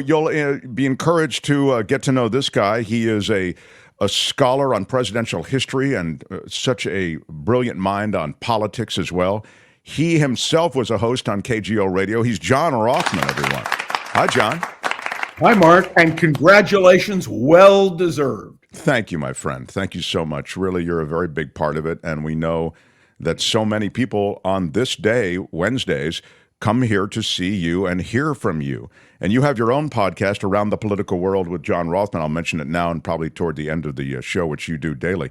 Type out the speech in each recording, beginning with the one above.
You'll be encouraged to get to know this guy. He is a scholar on presidential history and such a brilliant mind on politics as well. He himself was a host on KGO Radio. He's John Rothmann, everyone. Hi, John. Hi, Mark, and congratulations. Well deserved. Thank you, my friend. Thank you so much. Really, you're a very big part of it, and we know that so many people on this day, Wednesdays, come here to see you and hear from you. And you have your own podcast, Around the Political World with John Rothmann. I'll mention it now and probably toward the end of the show, which you do daily.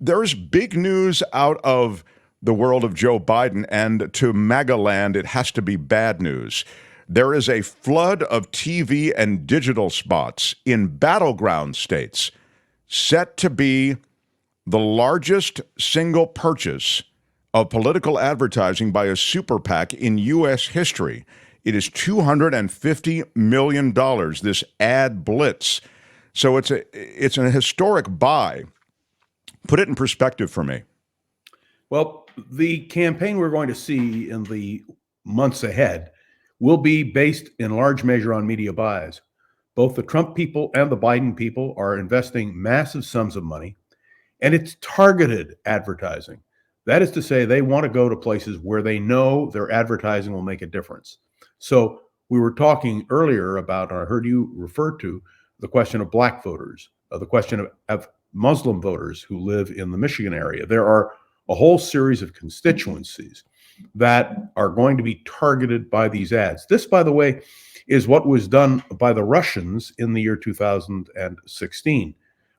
There's big news out of the world of Joe Biden, and to MAGA land, it has to be bad news. There is a flood of TV and digital spots in battleground states set to be the largest single purchase of political advertising by a super PAC in U.S. history. It is $250 million, this ad blitz. So it's an historic buy. Put it in perspective for me. Well, the campaign we're going to see in the months ahead will be based in large measure on media buys. Both the Trump people and the Biden people are investing massive sums of money, and it's targeted advertising. That is to say, they want to go to places where they know their advertising will make a difference. So we were talking earlier about, or I heard you refer to, the question of black voters, the question of Muslim voters who live in the Michigan area. There are a whole series of constituencies that are going to be targeted by these ads. This, by the way, is what was done by the Russians in the year 2016,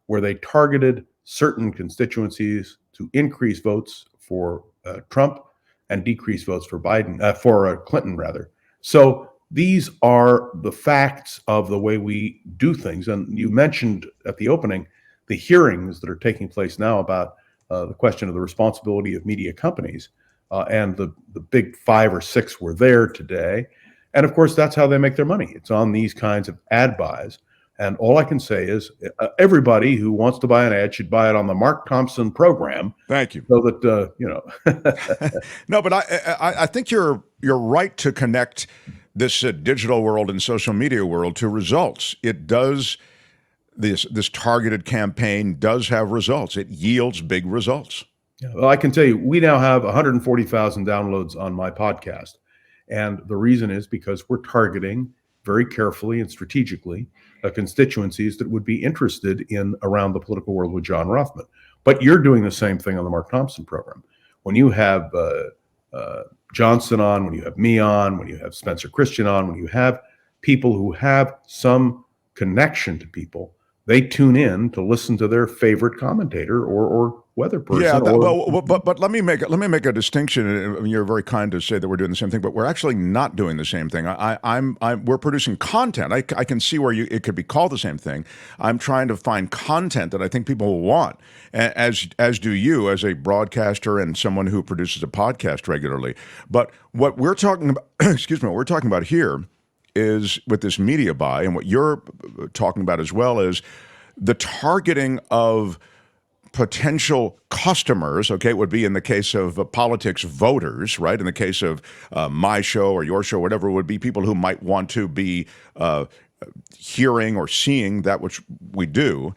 where they targeted certain constituencies to increase votes for Trump and decrease votes for Clinton, rather. So these are the facts of the way we do things. And you mentioned at the opening the hearings that are taking place now about the question of the responsibility of media companies. And the big 5 or 6 were there today. And of course, that's how they make their money. It's on these kinds of ad buys. And all I can say is everybody who wants to buy an ad should buy it on the Mark Thompson program. Thank you. So that, No, but I think you're right to connect this digital world and social media world to results. It does, this targeted campaign does have results. It yields big results. Well, I can tell you, we now have 140,000 downloads on my podcast. And the reason is because we're targeting very carefully and strategically constituencies that would be interested in Around the Political World with John Rothmann. But you're doing the same thing on the Mark Thompson program. When you have Johnson on, when you have me on, when you have Spencer Christian on, when you have people who have some connection to people, they tune in to listen to their favorite commentator or weather person. Yeah, but let me make a distinction. I mean, you're very kind to say that we're doing the same thing, but we're actually not doing the same thing. We're producing content. I can see where it could be called the same thing. I'm trying to find content that I think people will want, as do you, as a broadcaster and someone who produces a podcast regularly. But what we're talking about, what we're talking about here is with this media buy, and what you're talking about as well is the targeting of potential customers. Okay, it would be in the case of politics, voters, right? In the case of my show or your show, whatever, it would be people who might want to be hearing or seeing that which we do.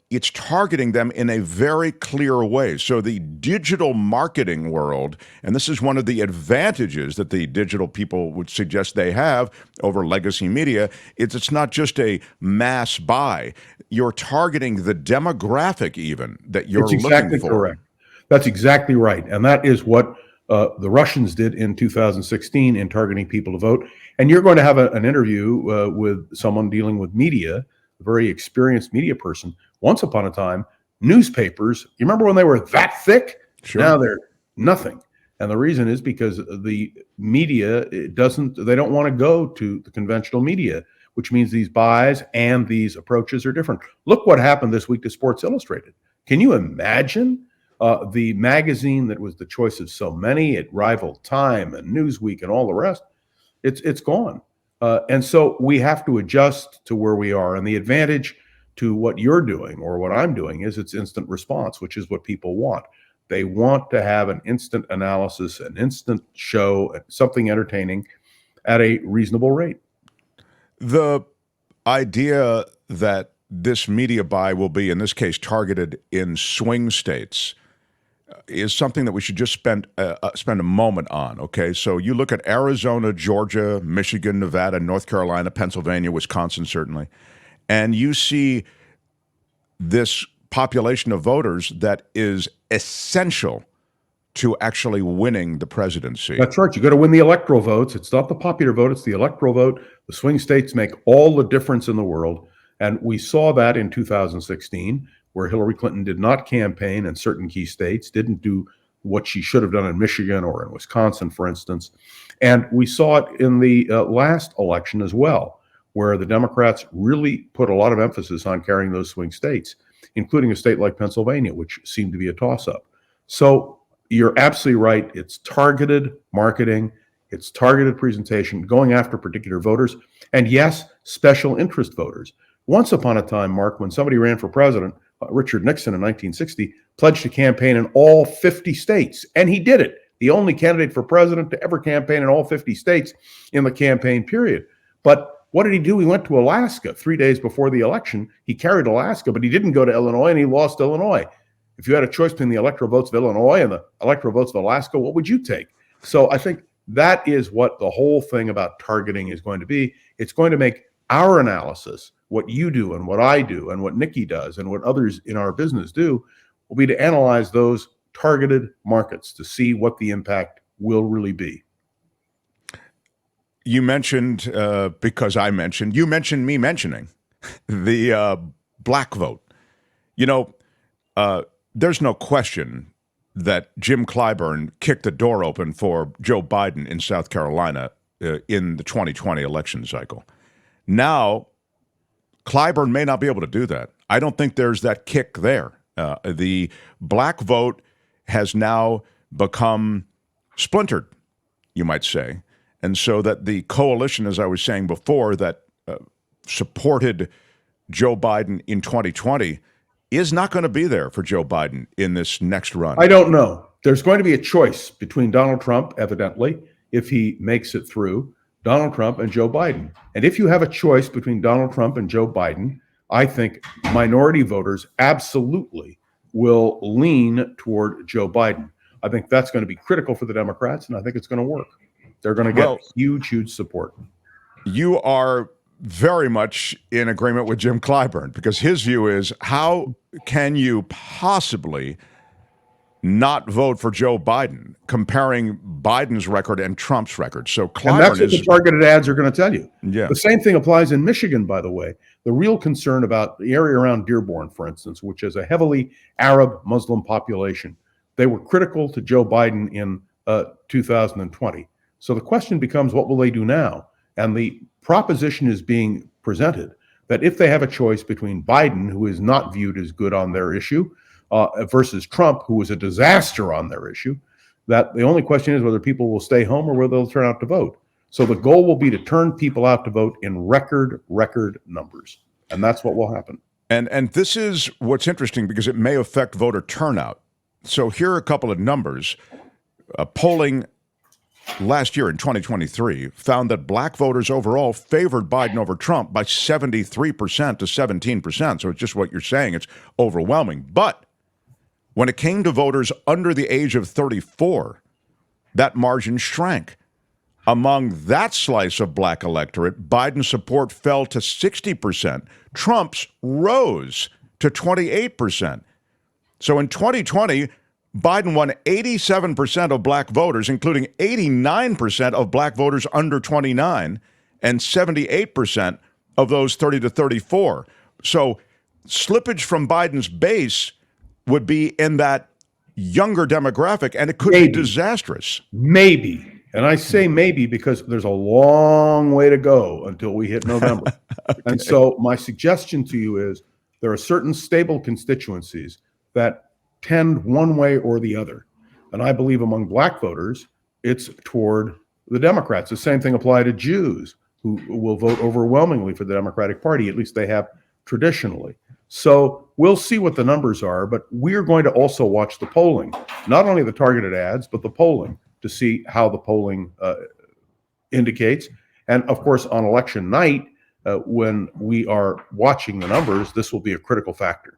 It's targeting them in a very clear way. So the digital marketing world, and this is one of the advantages that the digital people would suggest they have over legacy media, it's not just a mass buy. You're targeting the demographic even that you're looking for. That's exactly correct. That's exactly right. And that is what the Russians did in 2016 in targeting people to vote. And you're going to have an interview with someone dealing with media, a very experienced media person. Once upon a time, newspapers, you remember when they were that thick? Sure. Now they're nothing. And the reason is because the media they don't want to go to the conventional media, which means these buys and these approaches are different. Look what happened this week to Sports Illustrated. Can you imagine the magazine that was the choice of so many? It rivaled Time and Newsweek and all the rest. It's gone. And so we have to adjust to where we are. And the advantage to what you're doing or what I'm doing is it's instant response, which is what people want. They want to have an instant analysis, an instant show, something entertaining at a reasonable rate. The idea that this media buy will be, in this case, targeted in swing states is something that we should just spend a moment on. Okay, so you look at Arizona, Georgia, Michigan, Nevada, North Carolina, Pennsylvania, Wisconsin, certainly, and you see this population of voters that is essential to actually winning the presidency. That's right. You got to win the electoral votes. It's not the popular vote, it's the electoral vote. The swing states make all the difference in the world. And we saw that in 2016, where Hillary Clinton did not campaign in certain key states, didn't do what she should have done in Michigan or in Wisconsin, for instance. And we saw it in the last election as well, where the Democrats really put a lot of emphasis on carrying those swing states, including a state like Pennsylvania, which seemed to be a toss-up. So you're absolutely right. It's targeted marketing. It's targeted presentation, going after particular voters. And yes, special interest voters. Once upon a time, Mark, when somebody ran for president, Richard Nixon in 1960, pledged to campaign in all 50 states. And he did it. The only candidate for president to ever campaign in all 50 states in the campaign period. But what did he do? He went to Alaska 3 days before the election. He carried Alaska, but he didn't go to Illinois, and he lost Illinois. If you had a choice between the electoral votes of Illinois and the electoral votes of Alaska, what would you take? So I think that is what the whole thing about targeting is going to be. It's going to make our analysis, what you do and what I do and what Nikki does and what others in our business do, will be to analyze those targeted markets to see what the impact will really be. You mentioned, because I mentioned, you mentioned me mentioning the black vote. You know, there's no question that Jim Clyburn kicked the door open for Joe Biden in South Carolina in the 2020 election cycle. Now, Clyburn may not be able to do that. I don't think there's that kick there. The black vote has now become splintered, you might say. And so that the coalition, as I was saying before, that supported Joe Biden in 2020 is not going to be there for Joe Biden in this next run. I don't know. There's going to be a choice between Donald Trump, evidently, if he makes it through, Donald Trump and Joe Biden. And if you have a choice between Donald Trump and Joe Biden, I think minority voters absolutely will lean toward Joe Biden. I think that's going to be critical for the Democrats, and I think it's going to work. They're going to get huge, huge support. You are very much in agreement with Jim Clyburn, because his view is, how can you possibly not vote for Joe Biden, comparing Biden's record and Trump's record? So Clyburn and that's what the targeted ads are going to tell you. Yeah. The same thing applies in Michigan, by the way. The real concern about the area around Dearborn, for instance, which is a heavily Arab Muslim population, they were critical to Joe Biden in 2020. So the question becomes, what will they do now? And the proposition is being presented that if they have a choice between Biden, who is not viewed as good on their issue, versus Trump, who is a disaster on their issue, that the only question is whether people will stay home or whether they'll turn out to vote. So the goal will be to turn people out to vote in record numbers. And that's what will happen. And this is what's interesting, because it may affect voter turnout. So here are a couple of numbers. Polling last year in 2023 found that black voters overall favored Biden over Trump by 73% to 17%. So it's just what you're saying. It's overwhelming. But when it came to voters under the age of 34, that margin shrank. Among that slice of black electorate, Biden's support fell to 60%. Trump's rose to 28%. So in 2020, Biden won 87% of black voters, including 89% of black voters under 29 and 78% of those 30 to 34. So slippage from Biden's base would be in that younger demographic, and it could be disastrous. Maybe. And I say maybe because there's a long way to go until we hit November. Okay. And so my suggestion to you is there are certain stable constituencies that tend one way or the other. And I believe among black voters, it's toward the Democrats. The same thing applies to Jews, who will vote overwhelmingly for the Democratic Party, at least they have traditionally. So we'll see what the numbers are, but we're going to also watch the polling, not only the targeted ads, but the polling, to see how the polling indicates. And of course, on election night, when we are watching the numbers, this will be a critical factor.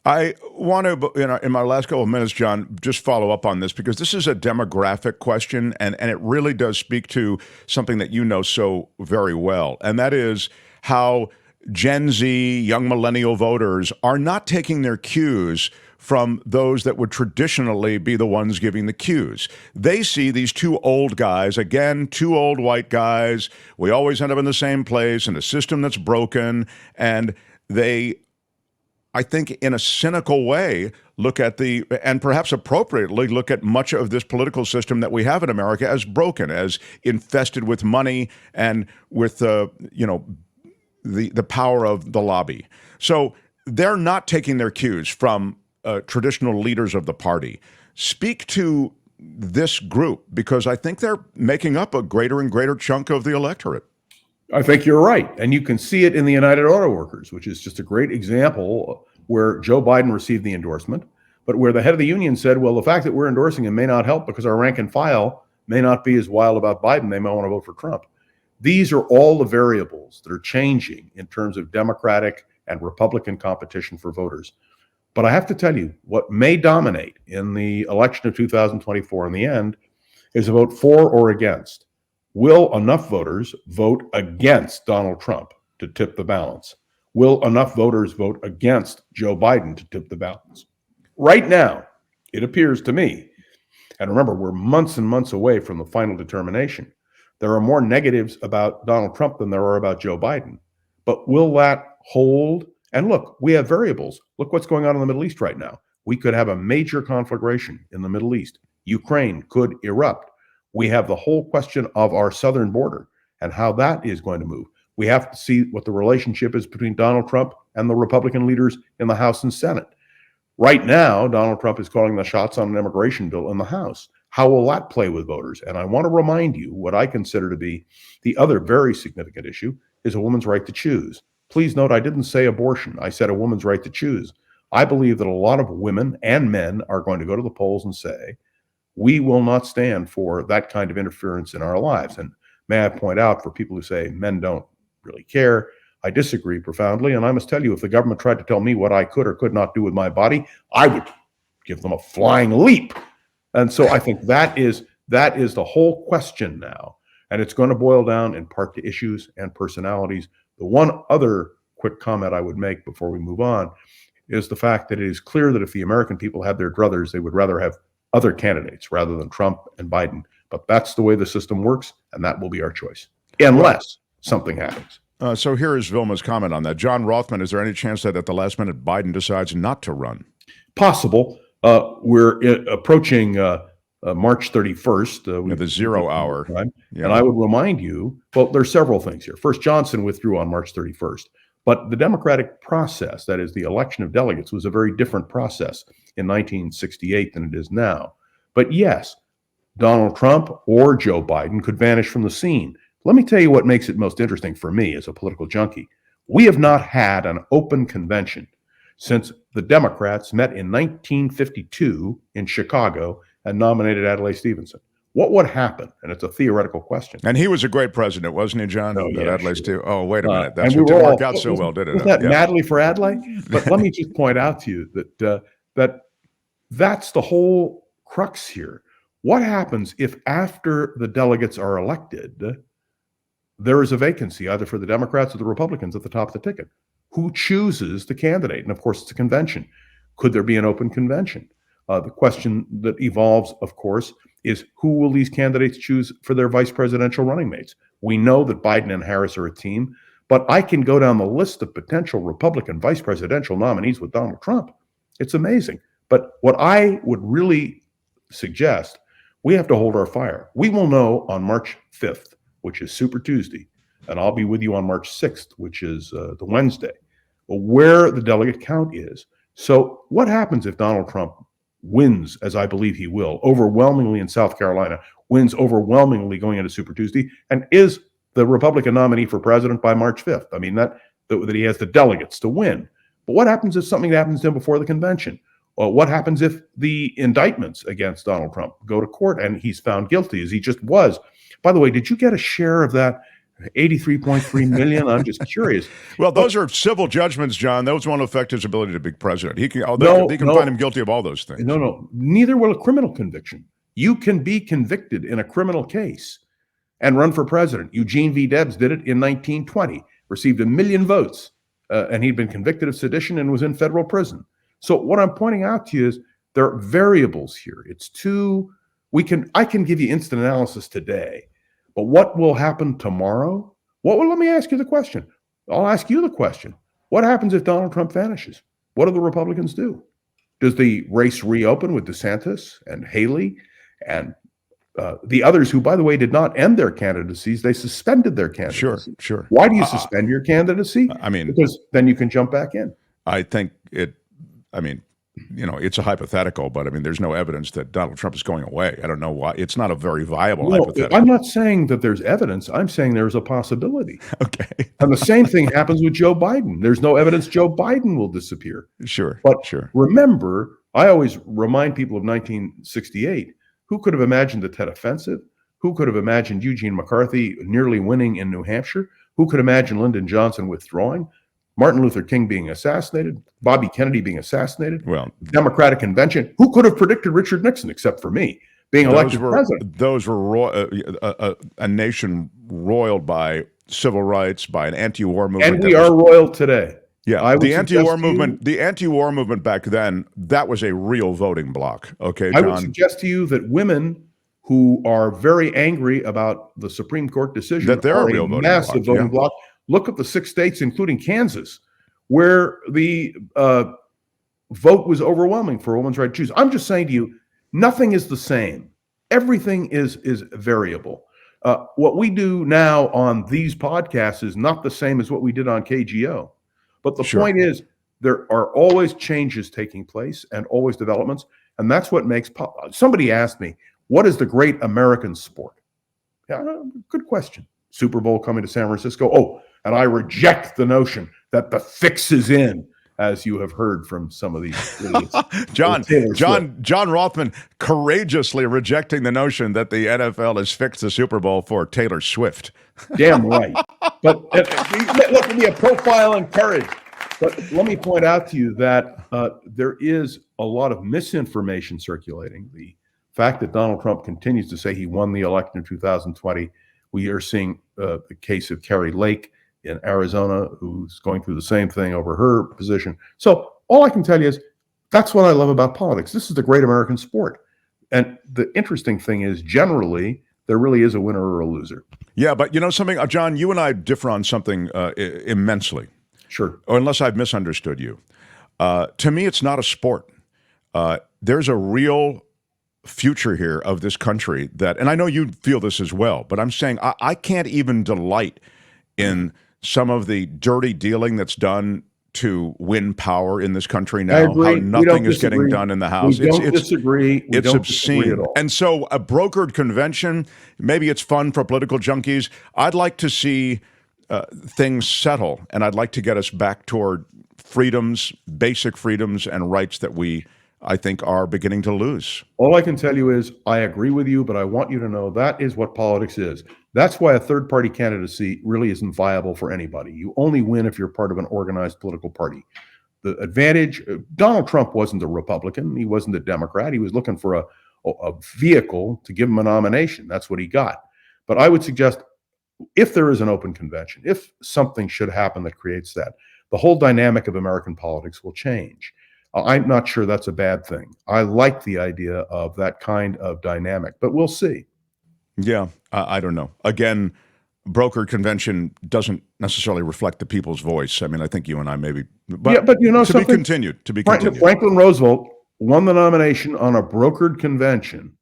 I want to, in my last couple of minutes, John, just follow up on this because this is a demographic question, and it really does speak to something that you know so very well, and that is how Gen Z, young millennial voters are not taking their cues from those that would traditionally be the ones giving the cues. They see these two old guys, again, two old white guys. We always end up in the same place in a system that's broken, and they, I think, in a cynical way, look at and perhaps appropriately, look at much of this political system that we have in America as broken, as infested with money and with, the power of the lobby. So they're not taking their cues from traditional leaders of the party. Speak to this group, because I think they're making up a greater and greater chunk of the electorate. I think you're right. And you can see it in the United Auto Workers, which is just a great example where Joe Biden received the endorsement, but where the head of the union said, well, the fact that we're endorsing him may not help because our rank and file may not be as wild about Biden. They may want to vote for Trump. These are all the variables that are changing in terms of Democratic and Republican competition for voters. But I have to tell you, what may dominate in the election of 2024 in the end is a vote for or against. Will enough voters vote against Donald Trump to tip the balance? Will enough voters vote against Joe Biden to tip the balance? Right now, it appears to me, and remember, we're months and months away from the final determination, there are more negatives about Donald Trump than there are about Joe Biden. But will that hold? And look, we have variables. Look what's going on in the Middle East right now. We could have a major conflagration in the Middle East. Ukraine could erupt. We have the whole question of our southern border and how that is going to move. We have to see what the relationship is between Donald Trump and the Republican leaders in the House and Senate. Right now, Donald Trump is calling the shots on an immigration bill in the House. How will that play with voters? And I want to remind you what I consider to be the other very significant issue is a woman's right to choose. Please note, I didn't say abortion. I said a woman's right to choose. I believe that a lot of women and men are going to go to the polls and say, we will not stand for that kind of interference in our lives. And may I point out, for people who say men don't really care, I disagree profoundly. And I must tell you, if the government tried to tell me what I could or could not do with my body, I would give them a flying leap. And so I think that is the whole question now. And it's going to boil down in part to issues and personalities. The one other quick comment I would make before we move on is the fact that it is clear that if the American people had their druthers, they would rather have other candidates rather than Trump and Biden. But that's the way the system works, and that will be our choice, unless something happens. So here is Vilma's comment on that. John Rothmann, is there any chance that at the last minute Biden decides not to run? Possible. We're approaching March 31st. The 0 hour. Yeah. And I would remind you, well, there's several things here. First, Johnson withdrew on March 31st. But the democratic process, that is the election of delegates, was a very different process in 1968 than it is now. But yes, Donald Trump or Joe Biden could vanish from the scene. Let me tell you what makes it most interesting for me as a political junkie. We have not had an open convention since the Democrats met in 1952 in Chicago and nominated Adlai Stevenson. What would happen? And it's a theoretical question. And he was a great president, wasn't he, John? Oh, yeah, Adlai Oh, wait a minute. That's what didn't work out so well, did it? Wasn't that madly for Adlai? But let me just point out to you that that's the whole crux here. What happens if after the delegates are elected, there is a vacancy either for the Democrats or the Republicans at the top of the ticket? Who chooses the candidate? And of course, it's a convention. Could there be an open convention? The question that evolves, of course, is who will these candidates choose for their vice presidential running mates? We know that Biden and Harris are a team, but I can go down the list of potential Republican vice presidential nominees with Donald Trump. It's amazing. But what I would really suggest, we have to hold our fire. We will know on March 5th, which is Super Tuesday, and I'll be with you on March 6th, which is the Wednesday, where the delegate count is. So what happens if Donald Trump wins, as I believe he will, overwhelmingly in South Carolina, wins overwhelmingly going into Super Tuesday, and is the Republican nominee for president by March 5th? I mean, that he has the delegates to win. But what happens if something happens to him before the convention? What happens if the indictments against Donald Trump go to court and he's found guilty, as he just was? By the way, did you get a share of that 83.3 million. I'm just curious. Well, those are civil judgments, John. Those won't affect his ability to be president. He can, they can No, find him guilty of all those things. no. Neither will a criminal conviction. You can be convicted in a criminal case and run for president. Eugene V. Debs did it in 1920, received 1 million votes, and he'd been convicted of sedition and was in federal prison. So what I'm pointing out to you is there are variables here. I can give you instant analysis today, but what will happen tomorrow? Let me ask you the question. I'll ask you the question. What happens if Donald Trump vanishes? What do the Republicans do? Does the race reopen with DeSantis and Haley and the others who, by the way, did not end their candidacies? They suspended their candidacy. Sure. Why do you suspend your candidacy? Because then you can jump back in. I think it's a hypothetical, but there's no evidence that Donald Trump is going away. I don't know why. It's not a very viable hypothetical. I'm not saying that there's evidence. I'm saying there's a possibility. Okay. And the same thing happens with Joe Biden. There's no evidence Joe Biden will disappear. Sure. Remember, I always remind people of 1968. Who could have imagined the Tet Offensive? Who could have imagined Eugene McCarthy nearly winning in New Hampshire? Who could imagine Lyndon Johnson withdrawing? Martin Luther King being assassinated, Bobby Kennedy being assassinated, Democratic convention. Who could have predicted Richard Nixon except for me being elected president? Those were a nation roiled by civil rights, by an anti-war movement. And we are roiled today. Yeah, the anti-war movement back then, that was a real voting bloc. Okay, John? I would suggest to you that women who are very angry about the Supreme Court decision that they're a massive voting bloc. Look at the 6 states, including Kansas, where the vote was overwhelming for a woman's right to choose. I'm just saying to you, nothing is the same. Everything is variable. What we do now on these podcasts is not the same as what we did on KGO. But the point is, there are always changes taking place and always developments. And that's what makes somebody asked me, what is the great American sport? Yeah, good question. Super Bowl coming to San Francisco. Oh, and I reject the notion that the fix is in, as you have heard from some of these idiots. John Rothmann courageously rejecting the notion that the NFL has fixed the Super Bowl for Taylor Swift. Damn right. But look at me, a profile in courage. But let me point out to you that there is a lot of misinformation circulating. The fact that Donald Trump continues to say he won the election in 2020. We are seeing the case of Carrie Lake in Arizona, who's going through the same thing over her position. So all I can tell you is that's what I love about politics. This is the great American sport. And the interesting thing is, generally, there really is a winner or a loser. Yeah, but you know something, John, you and I differ on something immensely. Sure. Or unless I've misunderstood you. To me, it's not a sport. There's a real future here of this country that, and I know you feel this as well, but I'm saying I can't even delight in some of the dirty dealing that's done to win power in this country now. I agree. How nothing is getting done in the House. We don't disagree. It's obscene. And so a brokered convention, maybe it's fun for political junkies. I'd like to see things settle, and I'd like to get us back toward freedoms, basic freedoms and rights that we, I think, are beginning to lose. All I can tell you is I agree with you, but I want you to know that is what politics is. That's why a third-party candidacy really isn't viable for anybody. You only win if you're part of an organized political party. The advantage, Donald Trump wasn't a Republican. He wasn't a Democrat. He was looking for a vehicle to give him a nomination. That's what he got. But I would suggest if there is an open convention, if something should happen that creates that, the whole dynamic of American politics will change. I'm not sure that's a bad thing. I like the idea of that kind of dynamic, but we'll see. Yeah, I don't know. Again, brokered convention doesn't necessarily reflect the people's voice. I mean, I think you and I maybe, but you know, to be continued. Franklin Roosevelt won the nomination on a brokered convention,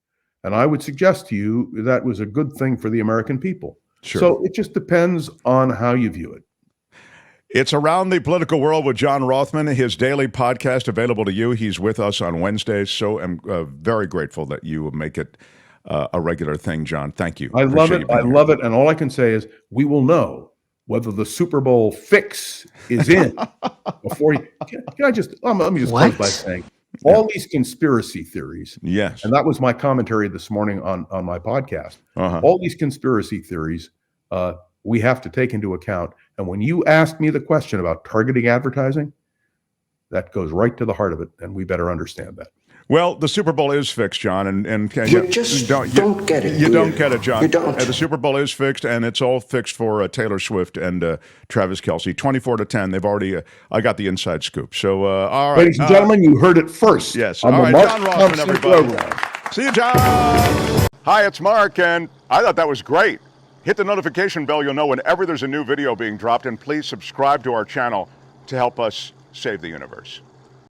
and I would suggest to you that was a good thing for the American people. Sure. So it just depends on how you view it. It's Around the Political World with John Rothmann, his daily podcast available to you. He's with us on Wednesdays, so I'm very grateful that you make it a regular thing, John. Thank you. I love it. I love it. And all I can say is we will know whether the Super Bowl fix is in before you. Can I just, let me just close by saying all these conspiracy theories. Yes. And that was my commentary this morning on my podcast. Uh-huh. All these conspiracy theories we have to take into account. And when you ask me the question about targeting advertising, that goes right to the heart of it, and we better understand that. Well, the Super Bowl is fixed, John, and You just don't get it. You don't get it, John. You don't. The Super Bowl is fixed, and it's all fixed for Taylor Swift and Travis Kelce. 24-10. They've already. I got the inside scoop. So, all right, ladies and gentlemen, you heard it first. Yes. On All the right, Mark John Rothmann, Thompson everybody. program. See you, John. Hi, it's Mark, and I thought that was great. Hit the notification bell. You'll know whenever there's a new video being dropped, and please subscribe to our channel to help us save the universe.